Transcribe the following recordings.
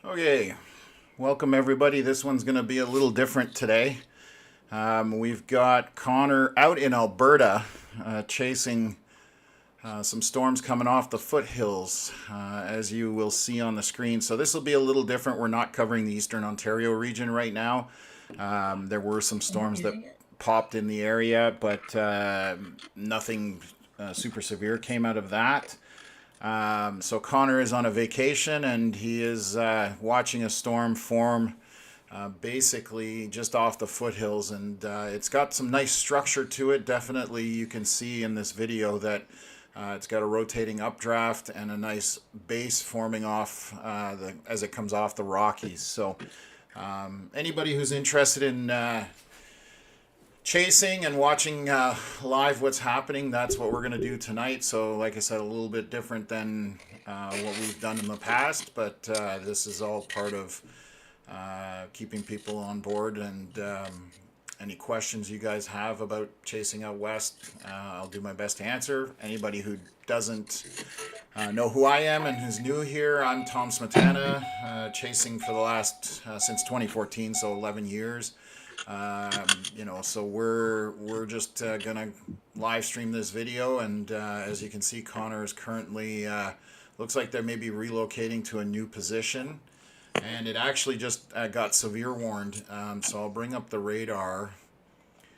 Okay, welcome everybody. This one's going to be a little different today. We've got Connor out in Alberta chasing some storms coming off the foothills, as you will see on the screen. So this will be a little different. We're not covering the Eastern Ontario region right now. There were some storms that popped in the area, but nothing super severe came out of that. So Connor is on a vacation and he is watching a storm form basically just off the foothills, and it's got some nice structure to it. Definitely you can see in this video that it's got a rotating updraft and a nice base forming off as it comes off the Rockies. So anybody who's interested in chasing and watching live what's happening, that's what we're going to do tonight. So like I said, a little bit different than what we've done in the past, but this is all part of keeping people on board. And any questions you guys have about chasing out west, I'll do my best to answer. Anybody who doesn't know who I am and who's new here, I'm Tom Smetana, chasing for the last since 2014, so 11 years. So we're just gonna live stream this video, and as you can see, Connor is currently looks like they may be relocating to a new position, and it actually just got severe warned. So I'll bring up the radar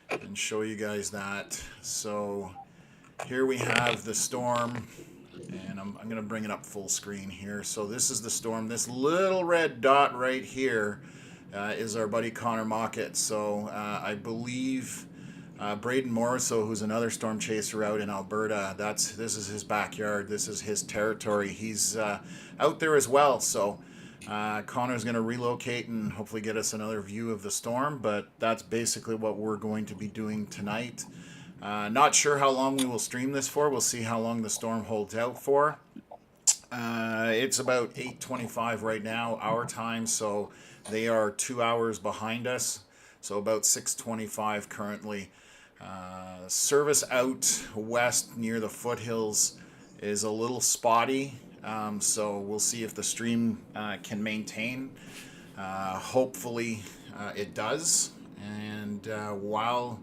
and show you guys that. So here we have the storm, and I'm gonna bring it up full screen here. So this is the storm. This little red dot right here is our buddy Connor Mockett. So I believe Braden Morriso, who's another storm chaser out in Alberta, this is his backyard. This is his territory. He's out there as well. So Connor's going to relocate and hopefully get us another view of the storm. But that's basically what we're going to be doing tonight. Not sure how long we will stream this for. We'll see how long the storm holds out for. It's about 8:25 right now, our time, so they are 2 hours behind us, so about 6:25 currently. Service out west near the foothills is a little spotty, so we'll see if the stream can maintain. Hopefully it does. And while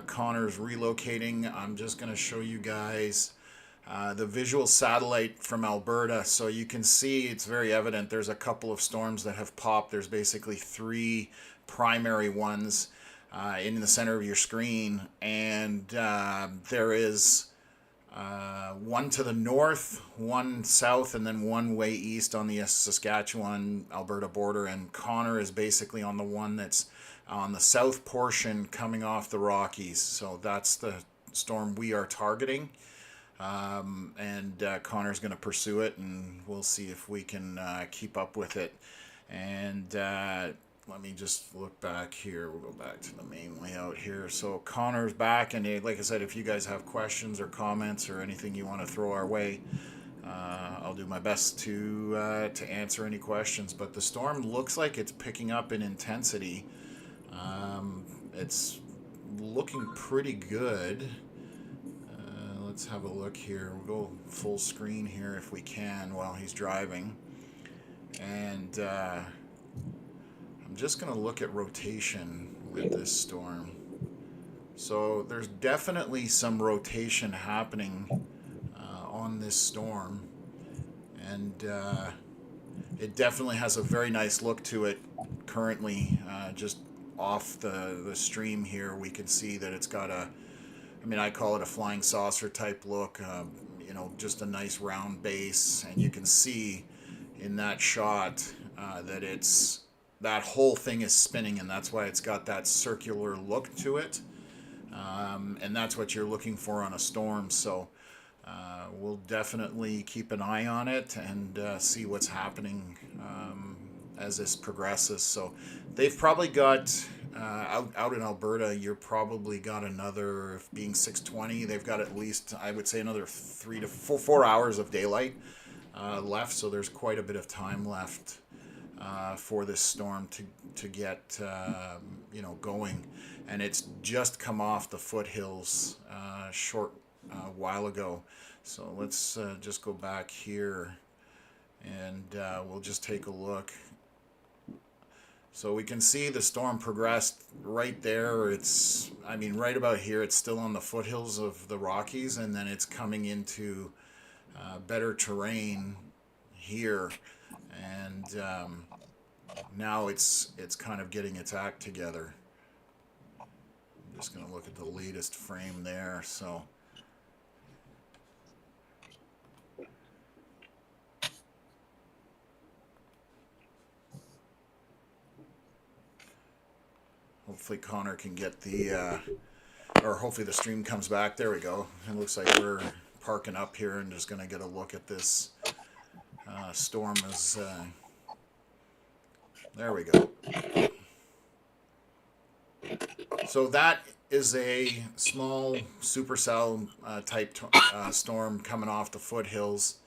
Connor's relocating, I'm just going to show you guys the visual satellite from Alberta. So you can see it's very evident there's a couple of storms that have popped. There's basically three primary ones in the center of your screen, and there is one to the north, one south, and then one way east on the Saskatchewan-Alberta border. And Connor is basically on the one that's on the south portion coming off the Rockies. So that's the storm we are targeting. And Connor's going to pursue it, and we'll see if we can keep up with it. And let me just look back here. We'll go back to the main layout here. So Connor's back, and like I said, if you guys have questions or comments or anything you want to throw our way, I'll do my best to answer any questions. But the storm looks like it's picking up in intensity. It's looking pretty good. Let's have a look here. We'll go full screen here if we can while he's driving. And I'm just going to look at rotation with this storm. So there's definitely some rotation happening on this storm. And it definitely has a very nice look to it currently. Just off the stream here, we can see that it's got I call it a flying saucer type look, just a nice round base. And you can see in that shot that whole thing is spinning, and that's why it's got that circular look to it. And that's what you're looking for on a storm. So we'll definitely keep an eye on it and see what's happening as this progresses. So they've probably got out in Alberta, you're probably got another, being 6:20, they've got at least, I would say, another 3 to 4 hours of daylight left. So there's quite a bit of time left for this storm to get going. And it's just come off the foothills short while ago. So let's just go back here and we'll just take a look. So we can see the storm progressed right there. It's, I mean, right about here, it's still on the foothills of the Rockies, and then it's coming into better terrain here. And now it's kind of getting its act together. I'm just going to look at the latest frame there. So hopefully Connor can get the, or hopefully the stream comes back. There we go. It looks like we're parking up here and just going to get a look at this storm as, there we go. So that is a small supercell type storm coming off the foothills,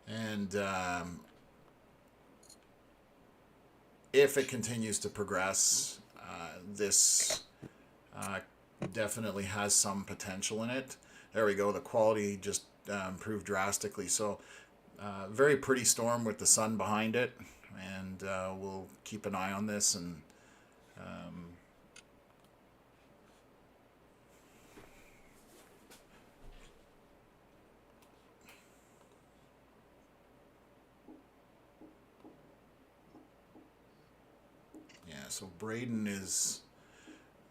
and if it continues to progress, this definitely has some potential in it. There we go. The quality just improved drastically. So very pretty storm with the sun behind it, and we'll keep an eye on this. And yeah, so Braden is,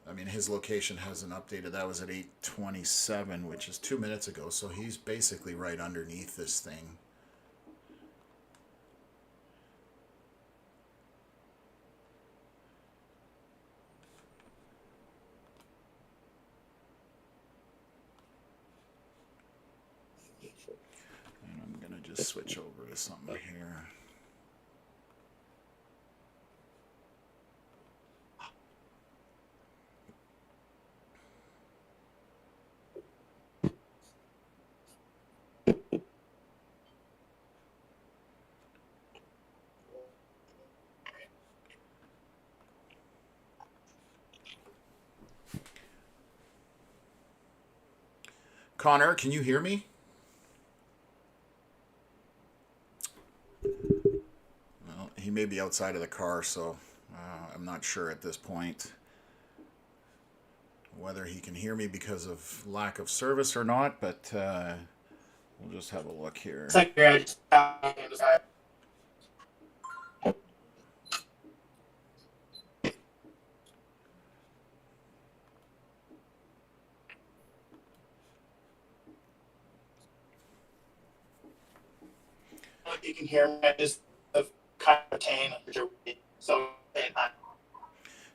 I mean, his location hasn't updated. That was at 8:27, which is 2 minutes ago. So he's basically right underneath this thing. And I'm going to just switch over to something here. Connor, can you hear me? Well, he may be outside of the car, so I'm not sure at this point whether he can hear me because of lack of service or not, but we'll just have a look here. You can hear me. I just kind of obtain so.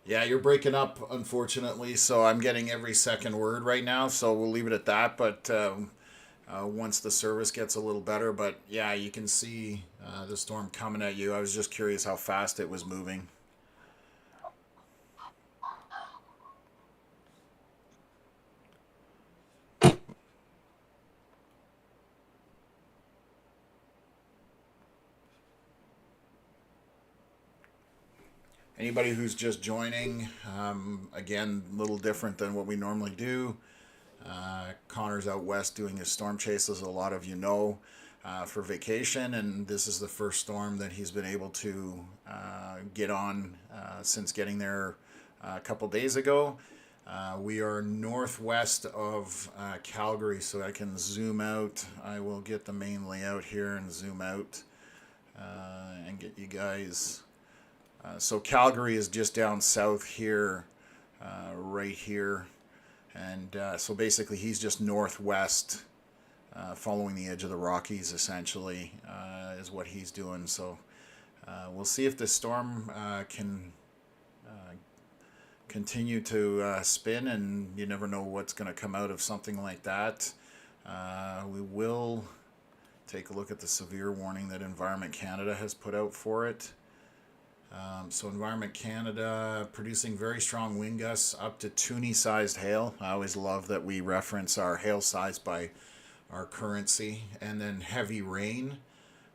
Yeah, you're breaking up, unfortunately, so I'm getting every second word right now, so we'll leave it at that. But once the service gets a little better, but yeah, you can see the storm coming at you. I was just curious how fast it was moving. Anybody who's just joining, again, a little different than what we normally do. Connor's out west doing his storm chases, a lot of you know, for vacation, and this is the first storm that he's been able to get on since getting there a couple days ago. We are northwest of Calgary, so I can zoom out. I will get the main layout here and zoom out and get you guys. So Calgary is just down south here, right here. And so basically he's just northwest, following the edge of the Rockies, essentially, is what he's doing. So we'll see if this storm can continue to spin, and you never know what's going to come out of something like that. We will take a look at the severe warning that Environment Canada has put out for it. So Environment Canada producing very strong wind gusts up to Toonie-sized hail. I always love that we reference our hail size by our currency. And then heavy rain.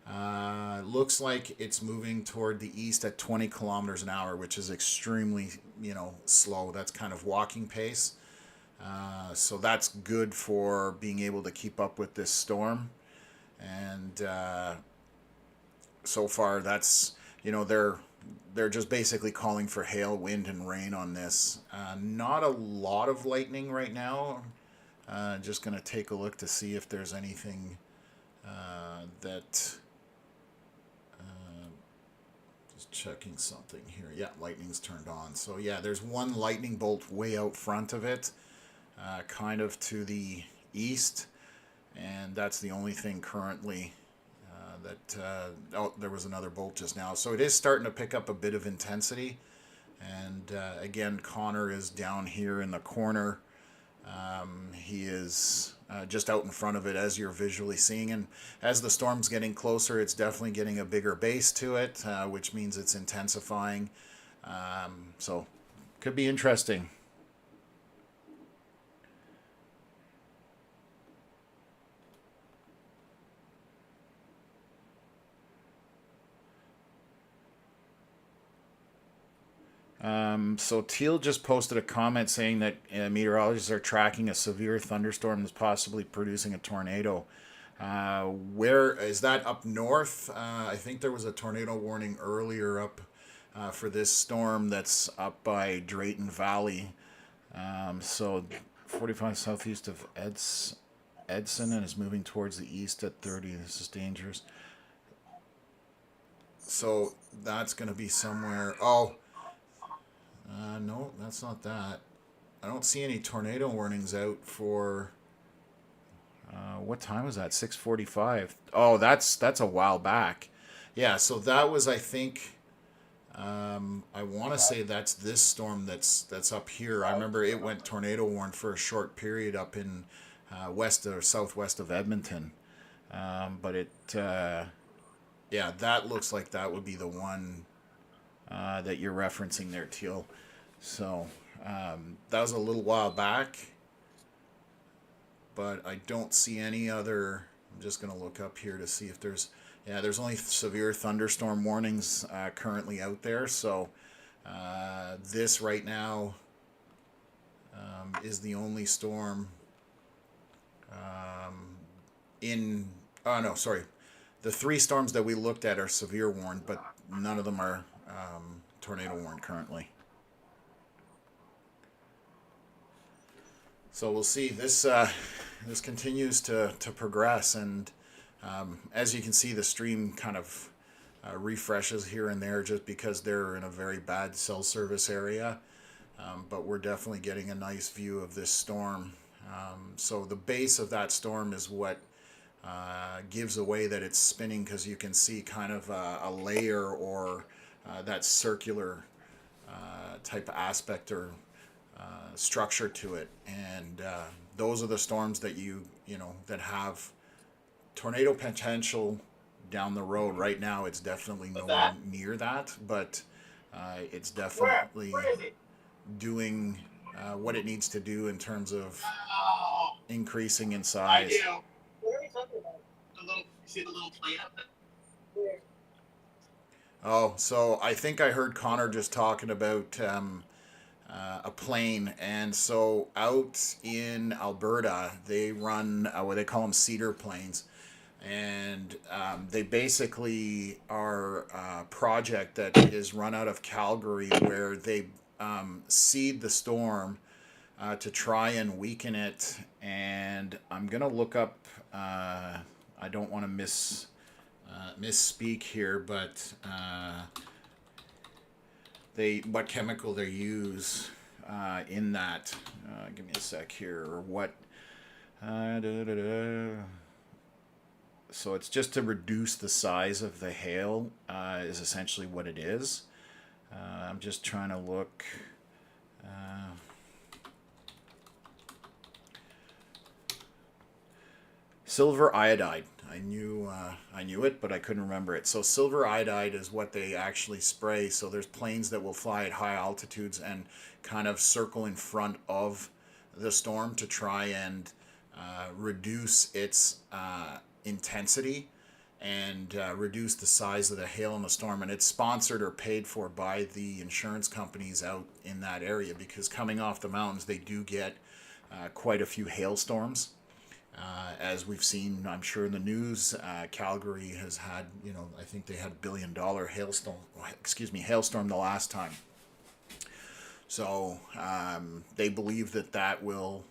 Looks like it's moving toward the east at 20 kilometers an hour, which is extremely, slow. That's kind of walking pace. So that's good for being able to keep up with this storm. And so far that's, they're just basically calling for hail, wind, and rain on this. Not a lot of lightning right now. Just going to take a look to see if there's anything that. Just checking something here. Yeah, lightning's turned on. So yeah, there's one lightning bolt way out front of it, kind of to the east, and that's the only thing currently. Oh, there was another bolt just now. So it is starting to pick up a bit of intensity. And again, Connor is down here in the corner. He is just out in front of it as you're visually seeing. And as the storm's getting closer, it's definitely getting a bigger base to it, which means it's intensifying. So could be interesting. So Teal just posted a comment saying that meteorologists are tracking a severe thunderstorm that's possibly producing a tornado. Where is that? Up north? I think there was a tornado warning earlier up for this storm that's up by Drayton Valley. So 45 southeast of Edson and is moving towards the east at 30. This is dangerous. So that's going to be somewhere. Oh, no, that's not that. I don't see any tornado warnings out for. What time was that? 6:45. Oh, that's a while back. Yeah, so that was, I think. I want to say that's this storm that's up here. I remember it went tornado warned for a short period up in west or southwest of Edmonton. But yeah, that looks like that would be the one that you're referencing there, Teal. So that was a little while back, but I don't see any other. I'm just going to look up here to see if there's. Yeah, there's only severe thunderstorm warnings currently out there. So this right now is the only storm in. Oh no, sorry. The three storms that we looked at are severe warned, but none of them are tornado warned currently. So we'll see. This continues to progress, and as you can see, the stream kind of refreshes here and there just because they're in a very bad cell service area. But we're definitely getting a nice view of this storm. So the base of that storm is what gives away that it's spinning, because you can see kind of a layer or that circular type of aspect or structure to it, and those are the storms that that have tornado potential down the road. Right now, it's definitely nowhere near that, but it's definitely doing what it needs to do in terms of increasing in size. I do. What are we talking about? You see the little plane up there? Oh, so I think I heard Connor just talking about a plane, and so out in Alberta, they run what they call them cedar planes, and they basically are a project that is run out of Calgary where they seed the storm to try and weaken it. And I'm gonna look up. I don't want to misspeak here, but what chemical they use in that. Give me a sec here, or what. So it's just to reduce the size of the hail is essentially what it is. I'm just trying to look. Silver iodide. I knew it, but I couldn't remember it. So silver iodide is what they actually spray. So there's planes that will fly at high altitudes and kind of circle in front of the storm to try and reduce its intensity and reduce the size of the hail in the storm. And it's sponsored or paid for by the insurance companies out in that area, because coming off the mountains, they do get quite a few hailstorms. As we've seen, I'm sure in the news, Calgary has had, I think they had $1 billion hailstorm the last time. So they believe that will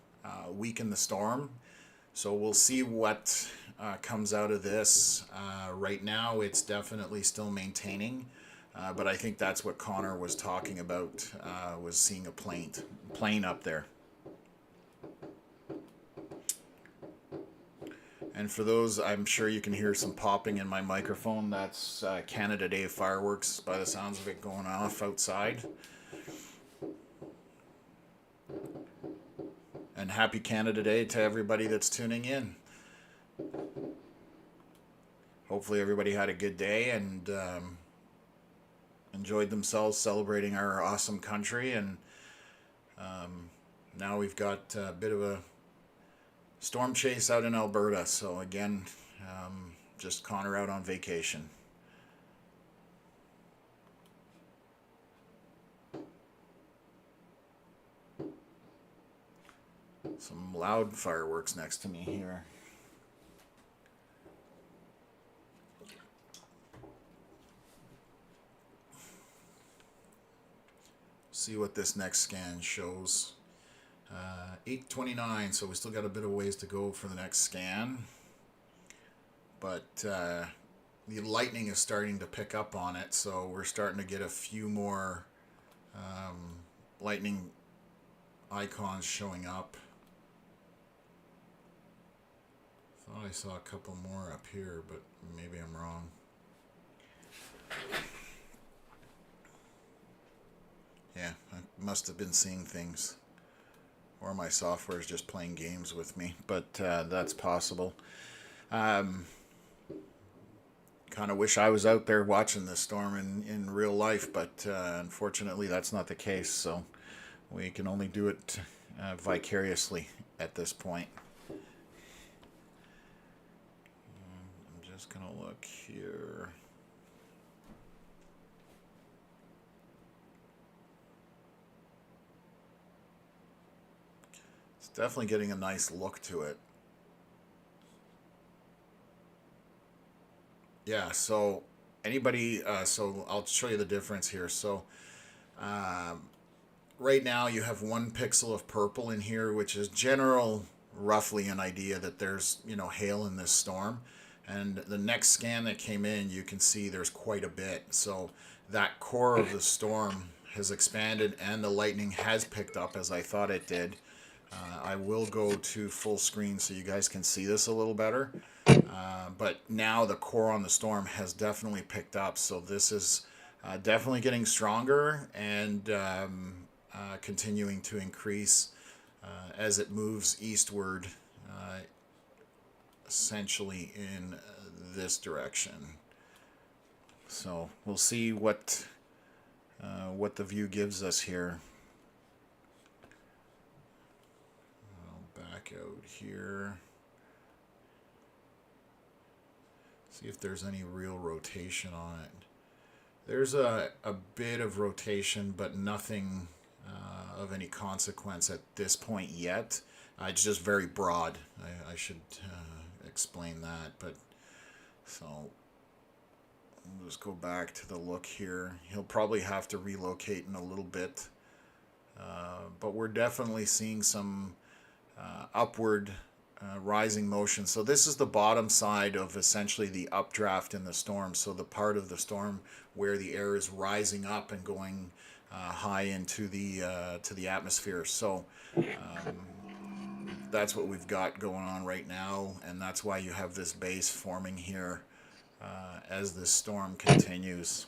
weaken the storm. So we'll see what comes out of this. Right now, it's definitely still maintaining. But I think that's what Connor was talking about, was seeing a plane up there. And for those, I'm sure you can hear some popping in my microphone. That's Canada Day fireworks by the sounds of it going off outside. And happy Canada Day to everybody that's tuning in. Hopefully everybody had a good day and enjoyed themselves celebrating our awesome country. And now we've got a bit of a storm chase out in Alberta. So again, just Connor out on vacation. Some loud fireworks next to me here. See what this next scan shows. 8:29, so we still got a bit of ways to go for the next scan. But the lightning is starting to pick up on it, so we're starting to get a few more lightning icons showing up. Thought I saw a couple more up here, but maybe I'm wrong. Yeah, I must have been seeing things. Or my software is just playing games with me, but that's possible. Kind of wish I was out there watching this storm in real life, but unfortunately that's not the case, so we can only do it vicariously at this point. I'm just going to look here. It's definitely getting a nice look to it. Yeah, so anybody, so I'll show you the difference here. So right now you have 1 pixel of purple in here, which is roughly an idea that there's, hail in this storm. And the next scan that came in, you can see there's quite a bit. So that core of the storm has expanded and the lightning has picked up as I thought it did. I will go to full screen so you guys can see this a little better. But now the core on the storm has definitely picked up. So this is definitely getting stronger and continuing to increase as it moves eastward, essentially in this direction. So we'll see what the view gives us here. Back out here. See if there's any real rotation on it. There's a bit of rotation, but nothing of any consequence at this point yet. It's just very broad. I should explain that. But so we'll just go back to the look here. He'll probably have to relocate in a little bit. But we're definitely seeing some upward rising motion. So this is the bottom side of essentially the updraft in the storm. So the part of the storm where the air is rising up and going high into the atmosphere. So that's what we've got going on right now, and that's why you have this base forming here as this storm continues.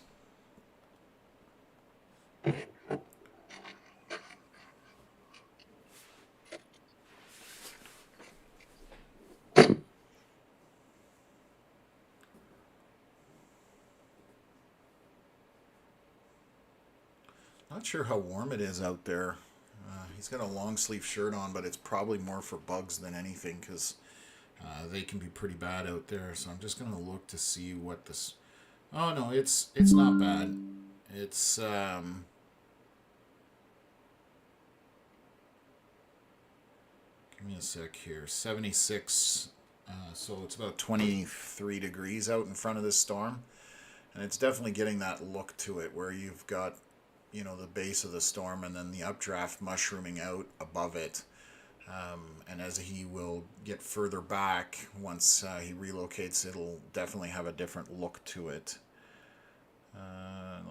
Not sure how warm it is out there. He's got a long sleeve shirt on, but it's probably more for bugs than anything because they can be pretty bad out there. So I'm just going to look to see what this... Oh, no, it's not bad. It's... Give me a sec here. 76. So it's about 23 degrees out in front of this storm. And it's definitely getting that look to it where you've got, you know, the base of the storm and then the updraft mushrooming out above it. And as he will get further back, once he relocates, it'll definitely have a different look to it.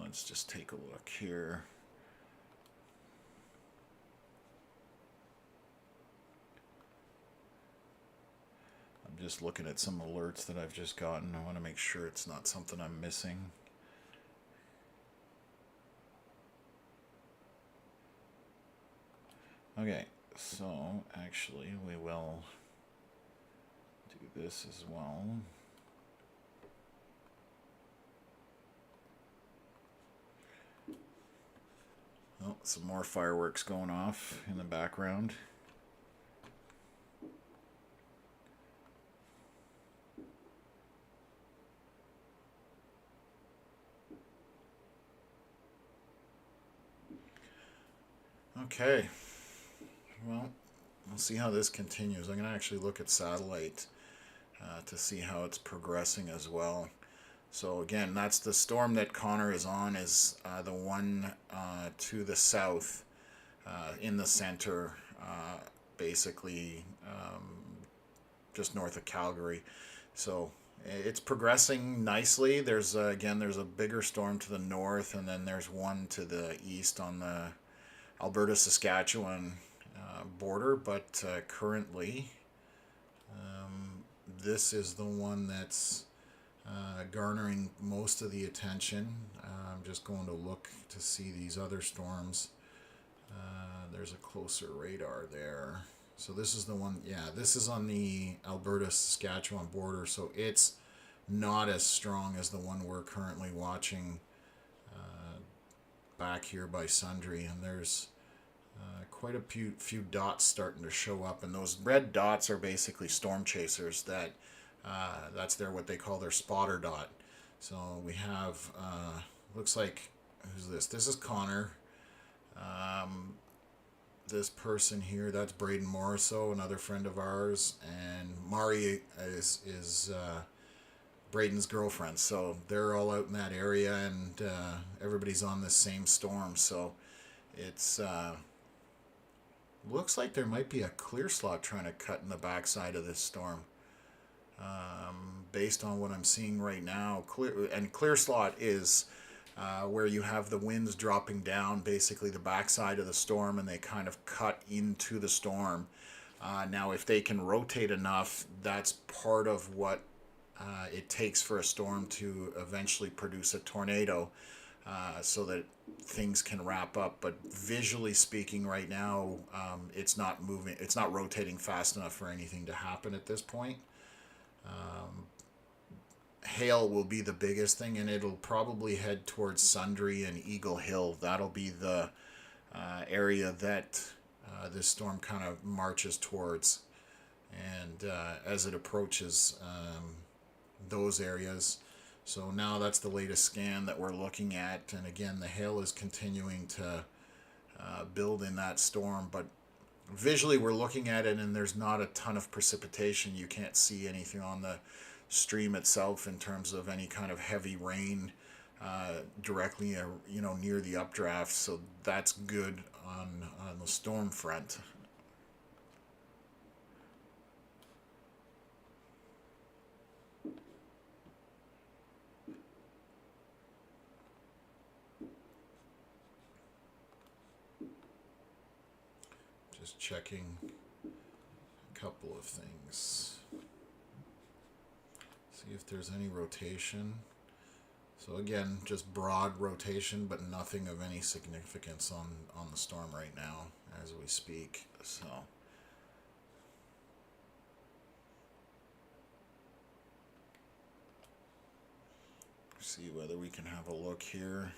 Let's just take a look here. I'm just looking at some alerts that I've just gotten. I want to make sure it's not something I'm missing. Okay, so actually we will do this as well. Oh, some more fireworks going off in the background. Okay, well, we'll see how this continues. I'm going to actually look at satellite to see how it's progressing as well. So again, that's the storm that Connor is on, is the one to the south in the center, basically just north of Calgary. So it's progressing nicely. There's again, there's a bigger storm to the north, and then there's one to the east on the Alberta Saskatchewan border, but currently this is the one that's garnering most of the attention. I'm just going to look to see these other storms. There's a closer radar there. So this is the one, yeah, this is on the Alberta Saskatchewan border, so it's not as strong as the one we're currently watching back here by Sundre, and there's quite a few dots starting to show up, and those red dots are basically storm chasers. That's what they call their spotter dot. So we have looks like, who's this? This is Connor. This person here, that's Braden Morriso, another friend of ours, and Mari is Braden's girlfriend. So they're all out in that area, and everybody's on the same storm. So it's looks like there might be a clear slot trying to cut in the backside of this storm. Based on what I'm seeing right now, clear slot is where you have the winds dropping down, basically the backside of the storm, and they kind of cut into the storm. Now, if they can rotate enough, that's part of what it takes for a storm to eventually produce a tornado, so that things can wrap up. But visually speaking, right now, it's not moving, it's not rotating fast enough for anything to happen at this point. Hail will be the biggest thing, and it'll probably head towards Sundre and Eagle Hill. That'll be the area that this storm kind of marches towards, and as it approaches those areas. So now that's the latest scan that we're looking at, and again, the hail is continuing to build in that storm, but visually we're looking at it, and there's not a ton of precipitation. You can't see anything on the stream itself in terms of any kind of heavy rain directly near the updraft, so that's good on the storm front. Just checking a couple of things. See if there's any rotation. So again, just broad rotation, but nothing of any significance on the storm right now as we speak. So see whether we can have a look here.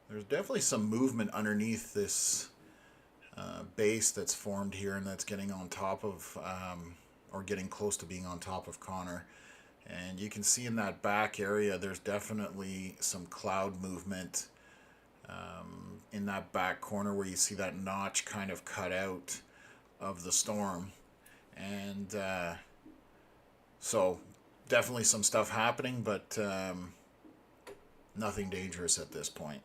There's definitely some movement underneath this base that's formed here, and that's getting on top of, or getting close to being on top of Connor. And you can see in that back area, there's definitely some cloud movement in that back corner where you see that notch kind of cut out of the storm. And so definitely some stuff happening, but nothing dangerous at this point.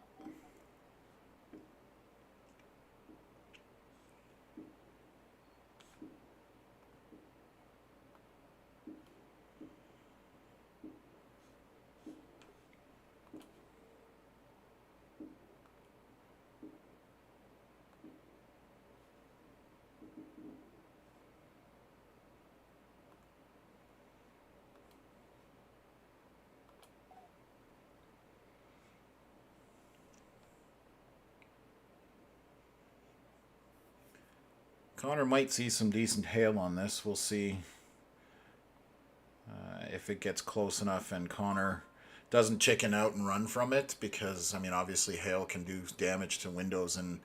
Connor might see some decent hail on this. We'll see if it gets close enough and Connor doesn't chicken out and run from it, because I mean obviously hail can do damage to windows and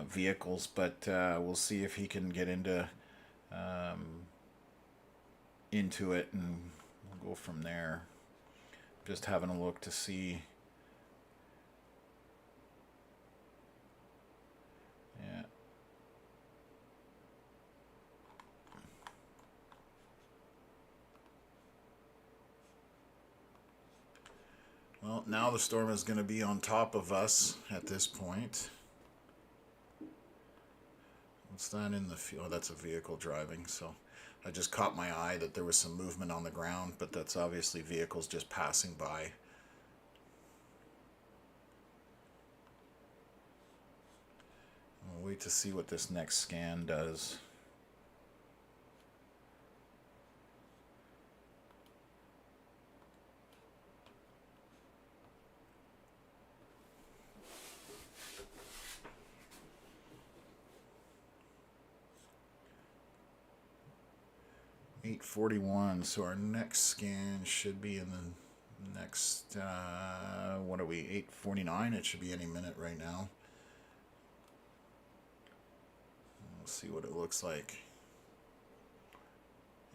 vehicles, but we'll see if he can get into it, and we'll go from there. Just having a look to see. Yeah. Well, now the storm is going to be on top of us at this point. What's that in the field? Oh, that's a vehicle driving. So I just caught my eye that there was some movement on the ground, but that's obviously vehicles just passing by. We'll wait to see what this next scan does. .41, so our next scan should be in the next, what are we, 8:49? It should be any minute right now. We'll see what it looks like.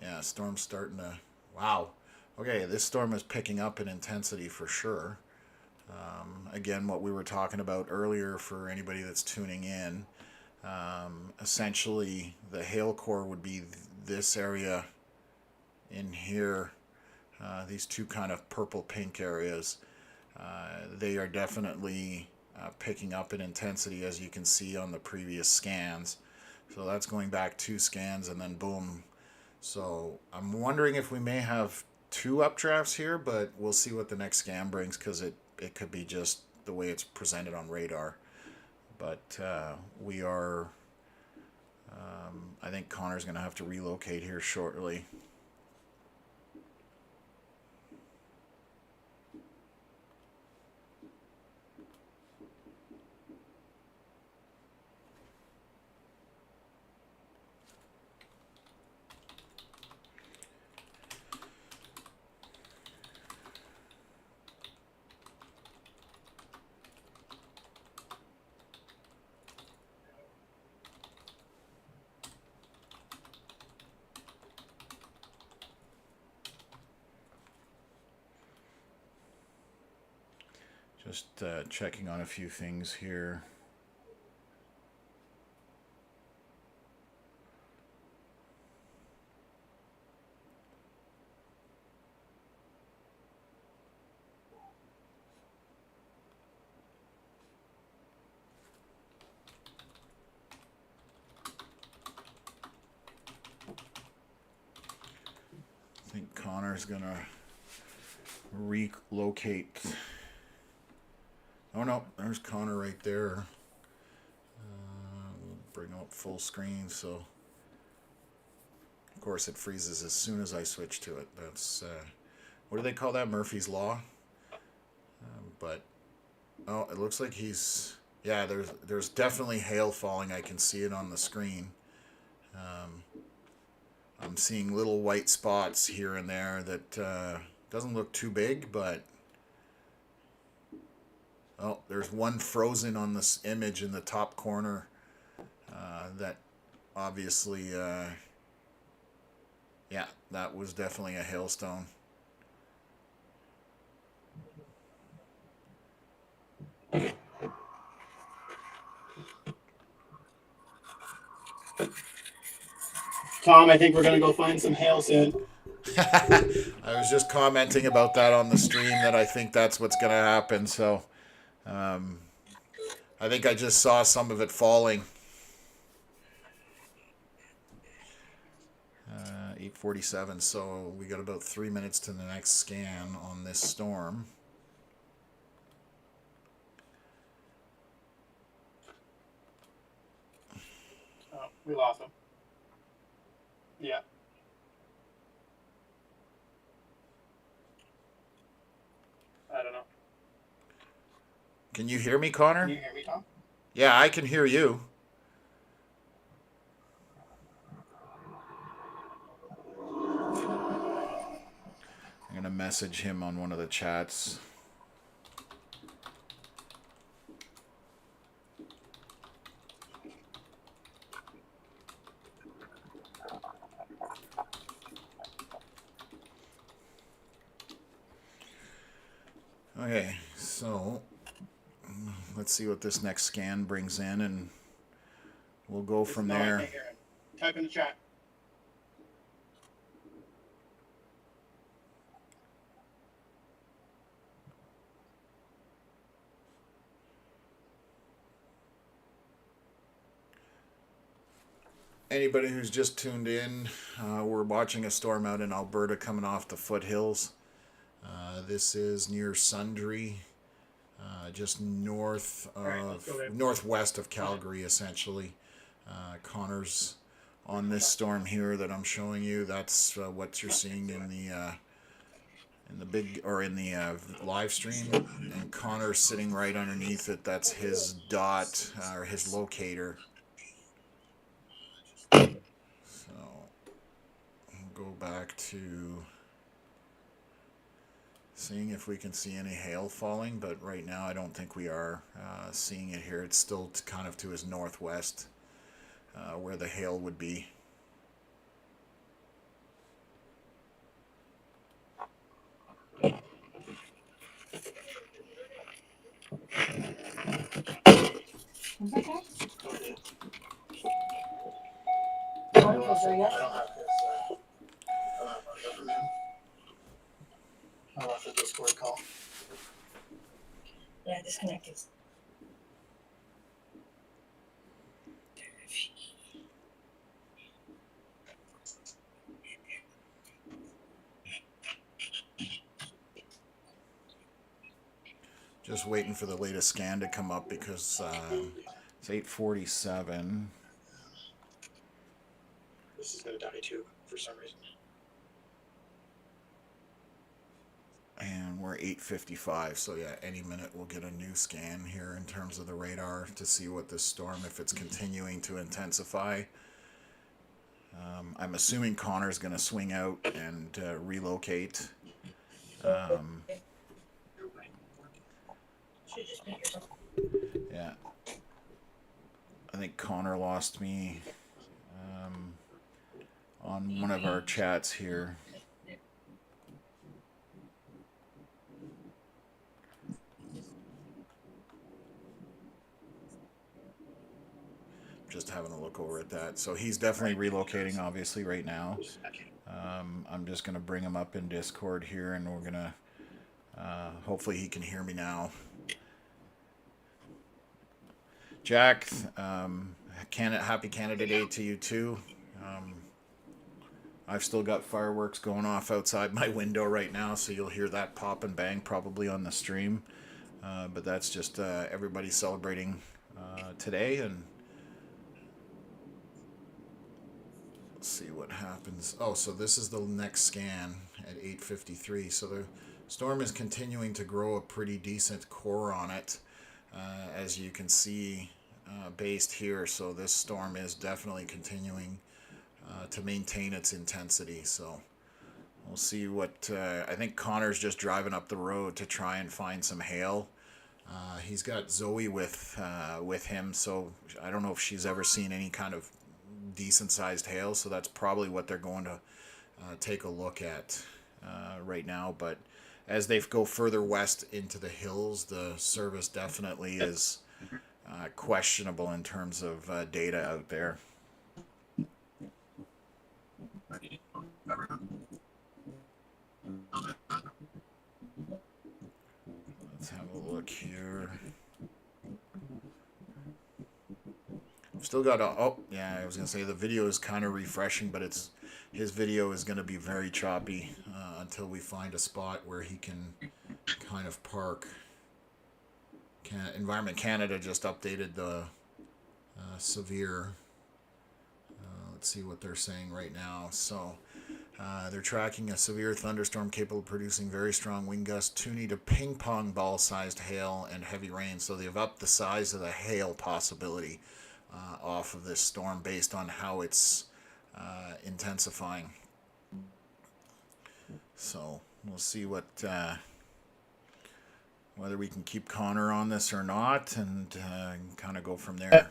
Yeah, storm's starting to, wow. Okay, this storm is picking up in intensity for sure. Again, what we were talking about earlier for anybody that's tuning in, essentially the hail core would be this area in here, these two kind of purple-pink areas. They are definitely picking up in intensity, as you can see on the previous scans. So that's going back 2 scans, and then boom. So I'm wondering if we may have 2 updrafts here, but we'll see what the next scan brings, because it could be just the way it's presented on radar. But we are, I think Connor's going to have to relocate here shortly. Just checking on a few things here. I think Connor's gonna relocate. Oh no, there's Connor right there. We'll bring up full screen, so of course it freezes as soon as I switch to it. That's what do they call that? Murphy's Law. But oh, it looks like he's, yeah. There's definitely hail falling. I can see it on the screen. I'm seeing little white spots here and there that doesn't look too big, but oh, there's one frozen on this image in the top corner. that obviously, yeah, that was definitely a hailstone. Tom, I think we're gonna go find some hail soon. I was just commenting about that on the stream that I think that's what's going to happen. So I think I just saw some of it falling. 8:47. So we got about 3 minutes to the next scan on this storm. Oh, we lost him. Yeah. I don't know. Can you hear me, Connor? Can you hear me, Tom? Yeah, I can hear you. I'm going to message him on one of the chats. Okay, so let's see what this next scan brings in, and we'll go from there. I can't hear him. Type in the chat. Anybody who's just tuned in, we're watching a storm out in Alberta coming off the foothills. This is near Sundre, just northwest of Calgary, essentially. Connor's on this storm here that I'm showing you. That's what you're seeing in the live stream, and Connor's sitting right underneath it. That's his dot or his locator. So we'll go back to seeing if we can see any hail falling, but right now I don't think we are seeing it here. It's still kind of to his northwest where the hail would be. I lost the Discord call. Yeah, disconnected. Just waiting for the latest scan to come up because it's 8:47. This is gonna die too for some reason. And we're 8:55, so yeah, any minute we'll get a new scan here in terms of the radar to see what this storm, if it's continuing to intensify. I'm assuming Connor's going to swing out and relocate. Yeah. I think Connor lost me on one of our chats here. Just having a look over at that. So he's definitely relocating, obviously, right now. I'm just going to bring him up in Discord here, and we're going to hopefully he can hear me now. Jack, happy Canada Day to you too. I've still got fireworks going off outside my window right now, so you'll hear that pop and bang probably on the stream. But that's just everybody celebrating today, and let's see what happens. Oh, so this is the next scan at 8:53. So the storm is continuing to grow a pretty decent core on it, as you can see based here. So this storm is definitely continuing to maintain its intensity. So we'll see what I think Connor's just driving up the road to try and find some hail. He's got Zoe with him, so I don't know if she's ever seen any kind of decent sized hail. So that's probably what they're going to take a look at right now. But as they go further west into the hills, the service definitely is questionable in terms of data out there. Let's have a look here. Still got a, oh yeah, I was gonna say the video is kind of refreshing, but his video is gonna be very choppy until we find a spot where he can kind of park. Environment Canada just updated the severe. Let's see what they're saying right now. So they're tracking a severe thunderstorm capable of producing very strong wind gusts, 2 to ping pong ball sized hail and heavy rain. So they've upped the size of the hail possibility off of this storm based on how it's intensifying. So we'll see what whether we can keep Connor on this or not, and kind of go from there.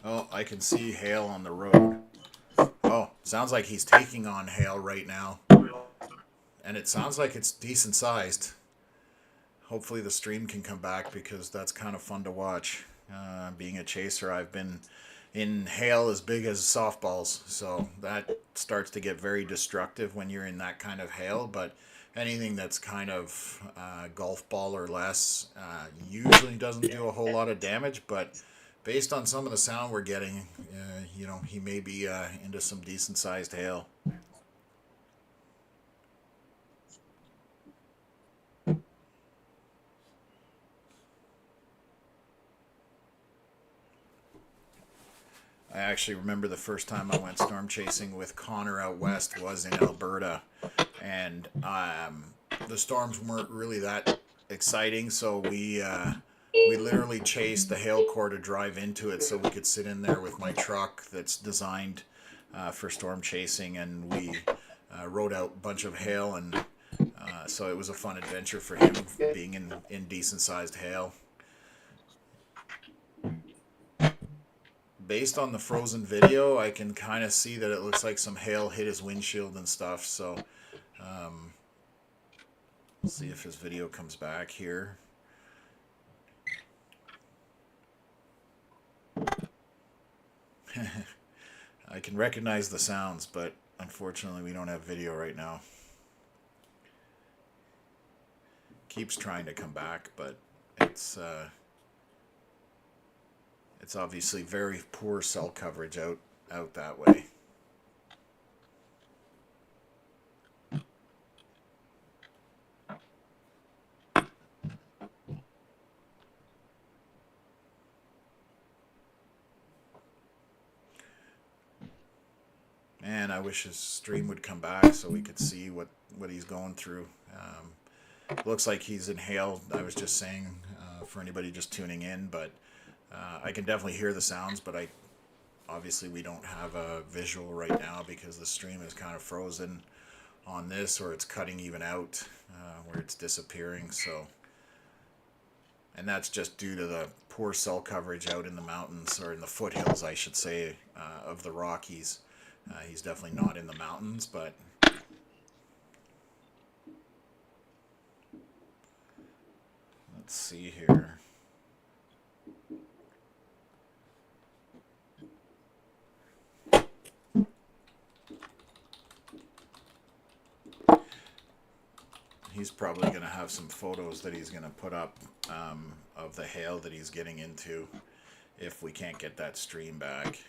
Oh, I can see hail on the road. Oh, sounds like he's taking on hail right now. And it sounds like it's decent sized. Hopefully the stream can come back, because that's kind of fun to watch. Being a chaser, I've been in hail as big as softballs. So that starts to get very destructive when you're in that kind of hail. But anything that's kind of golf ball or less usually doesn't do a whole lot of damage. But based on some of the sound we're getting, you know, he may be into some decent sized hail. I actually remember the first time I went storm chasing with Connor out west was in Alberta, and the storms weren't really that exciting, so we literally chased the hail core to drive into it so we could sit in there with my truck that's designed for storm chasing, and we rode out a bunch of hail, and so it was a fun adventure for him being in decent sized hail. Based on the frozen video, I can kind of see that it looks like some hail hit his windshield and stuff, so we'll see if his video comes back here. I can recognize the sounds, but unfortunately we don't have video right now. Keeps trying to come back, but it's obviously very poor cell coverage out that way. Man, I wish his stream would come back so we could see what he's going through. Looks like he's in hail, I was just saying, for anybody just tuning in, but I can definitely hear the sounds, but obviously we don't have a visual right now because the stream is kind of frozen on this, or it's cutting even out where it's disappearing. So, and that's just due to the poor cell coverage out in the mountains, or in the foothills, I should say, of the Rockies. He's definitely not in the mountains, but let's see here. He's probably going to have some photos that he's going to put up of the hail that he's getting into if we can't get that stream back.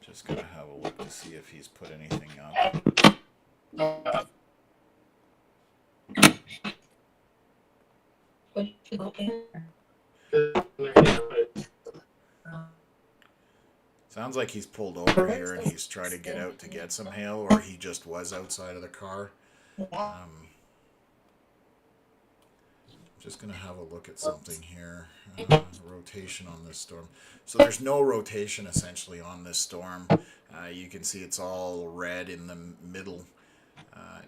Just going to have a look to see if he's put anything up. Sounds like he's pulled over here and he's trying to get out to get some hail, or he just was outside of the car. Just going to have a look at something here. Rotation on this storm. So there's no rotation essentially on this storm. You can see it's all red in the middle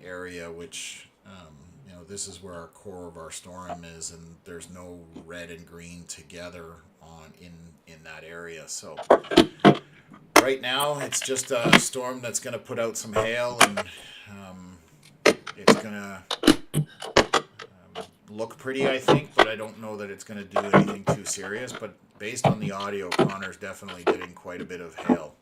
area, which you know, this is where our core of our storm is, and there's no red and green together on in that area. So right now it's just a storm that's going to put out some hail, and it's going to look pretty, I think, but I don't know that it's going to do anything too serious. But based on the audio, Connor's definitely getting quite a bit of hail.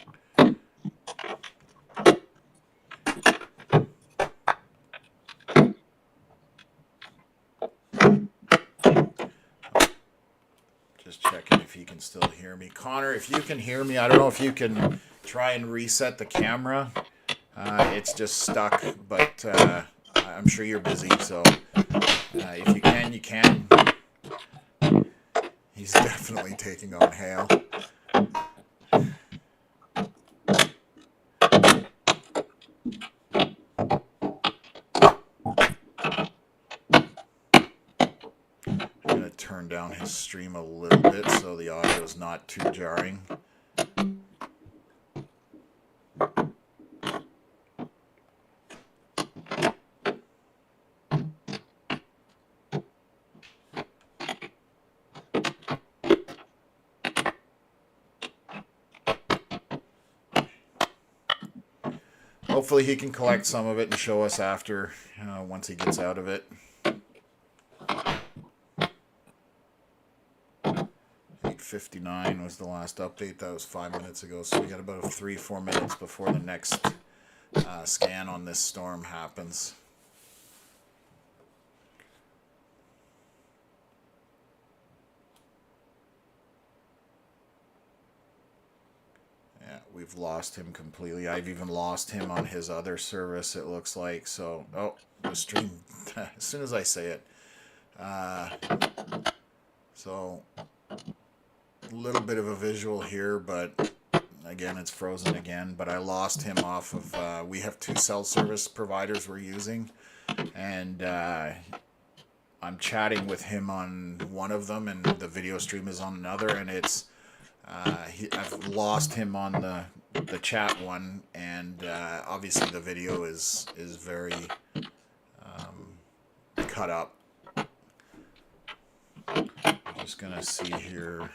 Just checking if he can still hear me. Connor, if you can hear me, I don't know if you can try and reset the camera. It's just stuck, but I'm sure you're busy, so if you can, you can. He's definitely taking on hail. I'm going to turn down his stream a little bit so the audio is not too jarring. Hopefully he can collect some of it and show us after, once he gets out of it. 8:59 was the last update. That was 5 minutes ago. So we got about 3-4 minutes before the next scan on this storm happens. We've lost him completely. I've even lost him on his other service, it looks like. So, oh, the stream, as soon as I say it. So, a little bit of a visual here, but again, it's frozen again. But I lost him off of, we have 2 cell service providers we're using. And I'm chatting with him on one of them, and the video stream is on another, and it's... I've lost him on the chat one, and obviously the video is very cut up. I'm just gonna see here.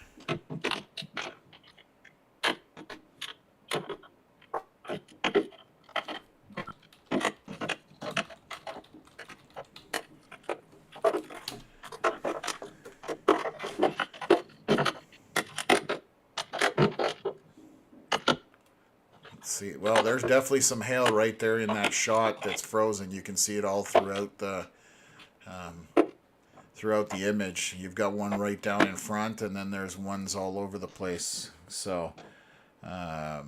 See, well, there's definitely some hail right there in that shot that's frozen. You can see it all throughout the image. You've got one right down in front, and then there's ones all over the place. So, yeah,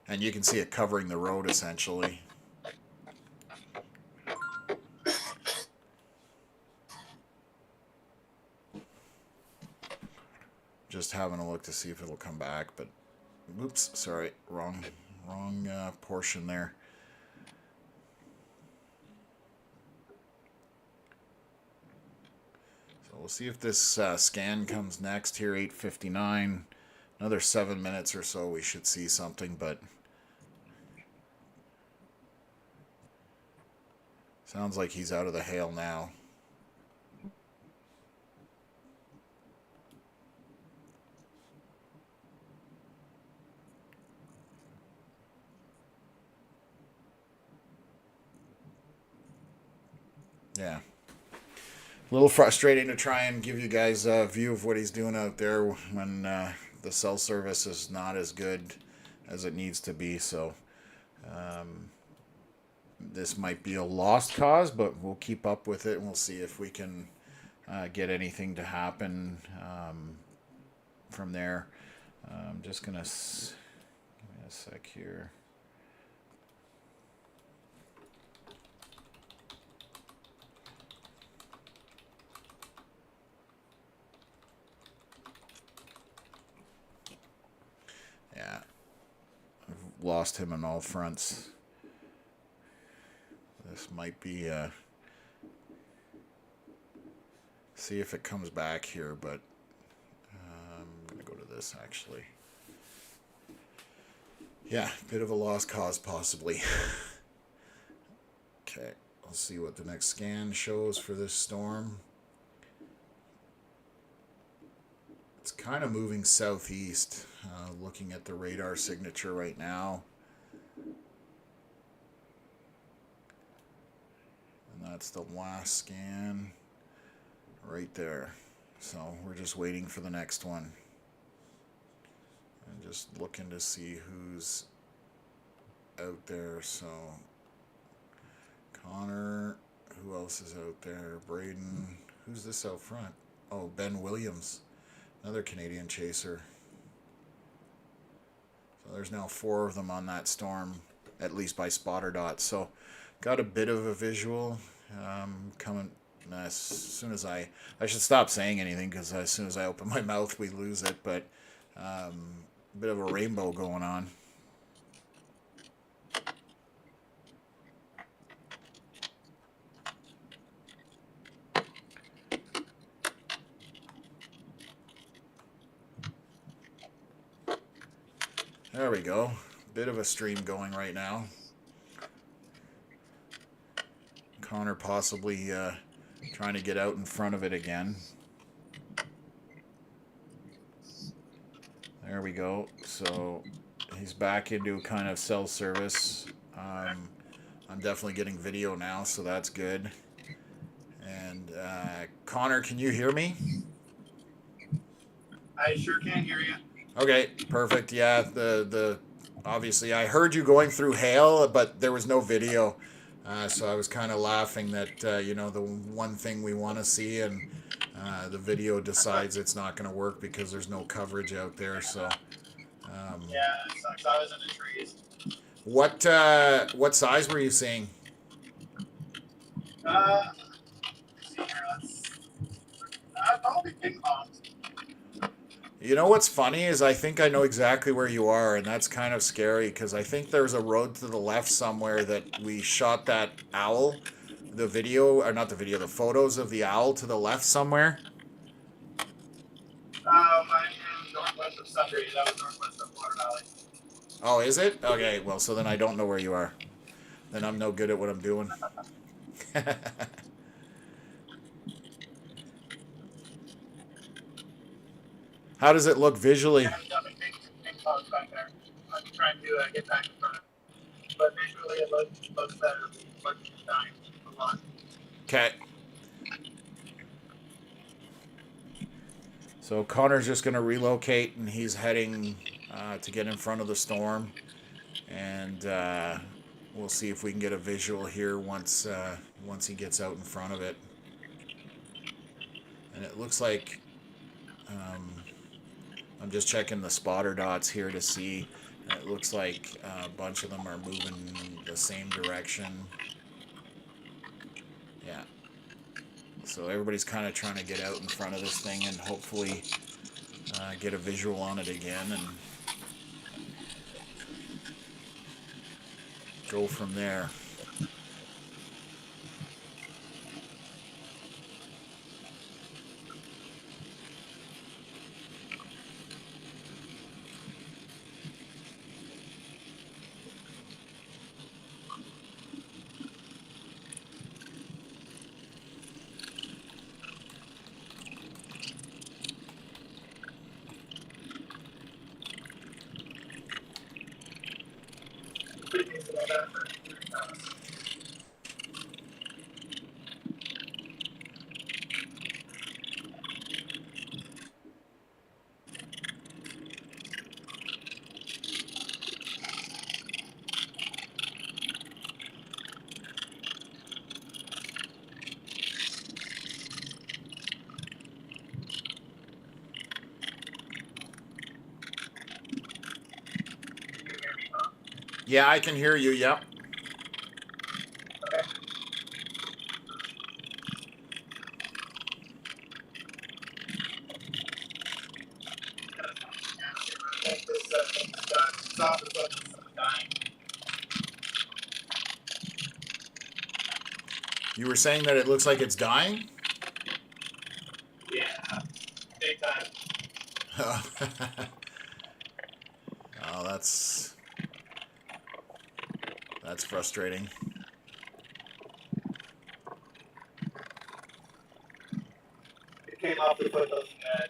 and you can see it covering the road essentially. Just having a look to see if it'll come back, but oops, sorry, wrong portion there. So we'll see if this scan comes next here. 8:59, another 7 minutes or so we should see something, but sounds like he's out of the hail now. Yeah. A little frustrating to try and give you guys a view of what he's doing out there when the cell service is not as good as it needs to be. So this might be a lost cause, but we'll keep up with it and we'll see if we can get anything to happen from there. I'm just going to give me a sec here. Yeah, I've lost him on all fronts. This might be See if it comes back here, but I'm going to go to this actually. Yeah, bit of a lost cause possibly. Okay, let's see what the next scan shows for this storm. It's kind of moving southeast, looking at the radar signature right now. And that's the last scan right there. So we're just waiting for the next one. And just looking to see who's out there. So Connor, who else is out there? Braden, who's this out front? Oh, Ben Williams. Another Canadian chaser. So there's now 4 of them on that storm, at least by spotter dots. So got a bit of a visual coming as soon as I should stop saying anything, because as soon as I open my mouth we lose it, but a bit of a rainbow going on. There we go. Bit of a stream going right now. Connor possibly trying to get out in front of it again. There we go. So he's back into kind of cell service. I'm definitely getting video now, so that's good. And Connor, can you hear me? I sure can hear you. Okay, perfect. Yeah, the obviously I heard you going through hail, but there was no video, so I was kind of laughing that you know, the one thing we want to see, and the video decides it's not going to work because there's no coverage out there. So Yeah, it sucks. I was in the trees. what size were you seeing? Let's see here. Probably ping pongs. You know what's funny is I think I know exactly where you are, and that's kind of scary because I think there's a road to the left somewhere that we shot that owl, the video, or not the video, the photos of the owl to the left somewhere. I am northwest of Sundry. That was northwest of Water Valley. Oh, is it? Okay, well, so then I don't know where you are. Then I'm no good at what I'm doing. How does it look visually? I'm dumping ping pongs back there. I'm trying to get back in front of it. But visually it looks better. Looks dying a lot. Okay. So Connor's just going to relocate, and he's heading to get in front of the storm. And we'll see if we can get a visual here once he gets out in front of it. And it looks like I'm just checking the spotter dots here to see. And it looks like a bunch of them are moving the same direction. Yeah. So everybody's kind of trying to get out in front of this thing and hopefully get a visual on it again and go from there. Yeah, I can hear you, yep. You were saying that it looks like it's dying? Oh, that's frustrating. It came off the foothills and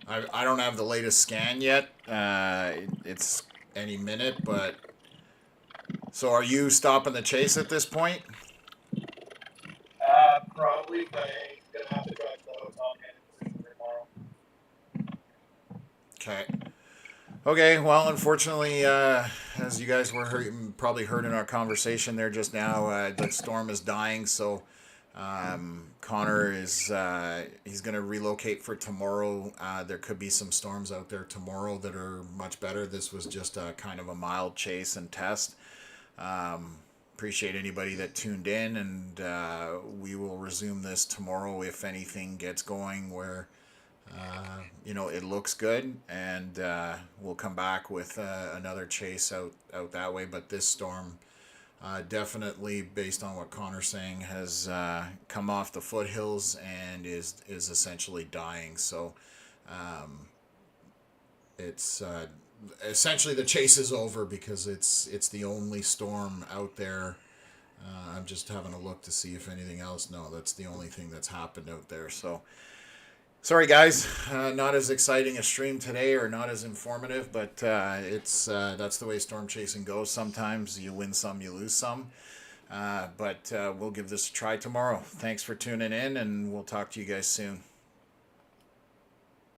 died. I don't have the latest scan yet. It's any minute, but so are you stopping the chase at this point? Probably, but I'm gonna have to drive the hotel again tomorrow. Okay. Okay, well, unfortunately, as you guys probably heard in our conversation there just now, the storm is dying. So Connor is he's going to relocate for tomorrow. There could be some storms out there tomorrow that are much better. This was just a kind of a mild chase and test. Appreciate anybody that tuned in, and we will resume this tomorrow if anything gets going where it looks good, and we'll come back with another chase out that way. But this storm, definitely, based on what Connor's saying, has come off the foothills and is essentially dying. So it's essentially the chase is over because it's the only storm out there. I'm just having a look to see if anything else. No, that's the only thing that's happened out there. So. Sorry, guys, not as exciting a stream today, or not as informative, but it's that's the way storm chasing goes. Sometimes you win some, you lose some, but we'll give this a try tomorrow. Thanks for tuning in, and we'll talk to you guys soon.